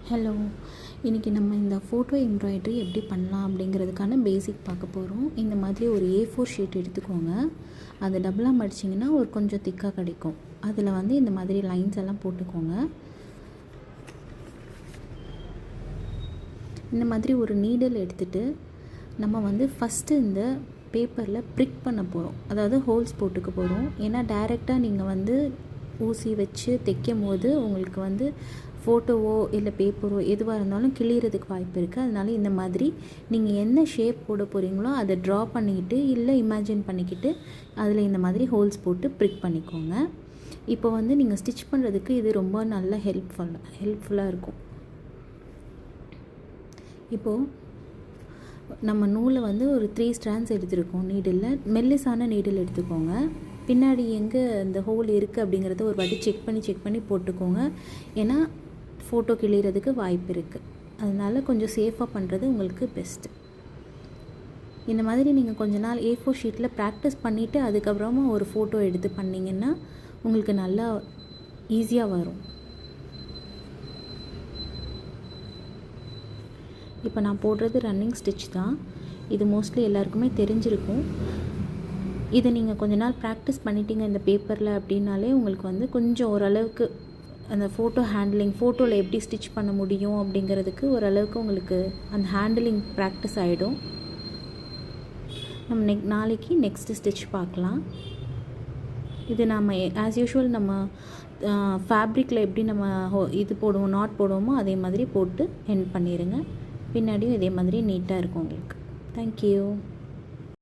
Hello, இன்றைக்கி நம்ம இந்த ஃபோட்டோ எம்ப்ராய்டரி எப்படி பண்ணலாம் அப்படிங்கிறதுக்கான பேசிக் பார்க்க போகிறோம். இந்த மாதிரி ஒரு A4 ஷீட் எடுத்துக்கோங்க. அதை டபுளாக மடிச்சிங்கன்னா ஒரு கொஞ்சம் திக்காக கிடைக்கும். அதில் வந்து இந்த மாதிரி லைன்ஸ் எல்லாம் போட்டுக்கோங்க. இந்த மாதிரி ஒரு நீடில் எடுத்துகிட்டு நம்ம வந்து ஃபஸ்ட்டு இந்த பேப்பரில் ப்ரிக் பண்ண போகிறோம், அதாவது ஹோல்ஸ் போட்டுக்க போகிறோம். ஏன்னா டைரெக்டாக நீங்கள் வந்து ஊசி வச்சு தைக்கும் போது உங்களுக்கு வந்து ஃபோட்டோவோ இல்லை பேப்பரோ எதுவாக இருந்தாலும் கிளியறதுக்கு வாய்ப்பு இருக்குது. அதனால இந்த மாதிரி நீங்கள் என்ன ஷேப் போட போகிறீங்களோ அதை ட்ரா பண்ணிக்கிட்டு இல்லை இமேஜின் பண்ணிக்கிட்டு அதில் இந்த மாதிரி ஹோல்ஸ் போட்டு ப்ரிக் பண்ணிக்கோங்க. இப்போ வந்து நீங்கள் ஸ்டிச் பண்ணுறதுக்கு இது ரொம்ப நல்ல ஹெல்ப்ஃபுல்லாக இருக்கும். இப்போது நம்ம நூலை வந்து ஒரு 3 ஸ்ட்ராண்ட்ஸ் எடுத்துருக்கோம். நீடில் மெல்லிசான நீடில் எடுத்துக்கோங்க. பின்னாடி எங்கே இந்த ஹோல் இருக்குது அப்படிங்கிறத ஒரு வாட்டி செக் பண்ணி போட்டுக்கோங்க. ஏன்னா ஃபோட்டோ கிளியறதுக்கு வாய்ப்பு இருக்குது. அதனால் கொஞ்சம் சேஃபாக பண்ணுறது உங்களுக்கு பெஸ்ட்டு. இந்த மாதிரி நீங்கள் கொஞ்ச நாள் A4 ஷீட்டில் ப்ராக்டிஸ் பண்ணிவிட்டு அதுக்கப்புறமா ஒரு ஃபோட்டோ எடுத்து பண்ணிங்கன்னா உங்களுக்கு நல்லா ஈஸியாக வரும். இப்போ நான் போடுறது ரன்னிங் ஸ்டிச் தான். இது மோஸ்ட்லி எல்லாருக்குமே தெரிஞ்சிருக்கும். இதை நீங்கள் கொஞ்ச நாள் ப்ராக்டிஸ் பண்ணிட்டீங்க இந்த பேப்பரில் அப்படின்னாலே உங்களுக்கு வந்து கொஞ்சம் ஓரளவுக்கு அந்த ஃபோட்டோ ஹேண்ட்லிங், ஃபோட்டோவில் எப்படி ஸ்டிச் பண்ண முடியும் அப்படிங்கிறதுக்கு ஓரளவுக்கு உங்களுக்கு அந்த ஹேண்ட்லிங் ப்ராக்டிஸ் ஆகிடும். நம்ம நாளைக்கு நெக்ஸ்ட்டு ஸ்டிச் பார்க்கலாம். இது நம்ம ஆஸ் யூஷுவல் நம்ம ஃபேப்ரிக்கில் எப்படி நம்ம இது போடுவோம், நாட் போடுவோமோ அதே மாதிரி போட்டு எண்ட் பண்ணிடுங்க. பின்னாடியும் இதே மாதிரி நீட்டாக இருக்கும் உங்களுக்கு. தேங்க்யூ.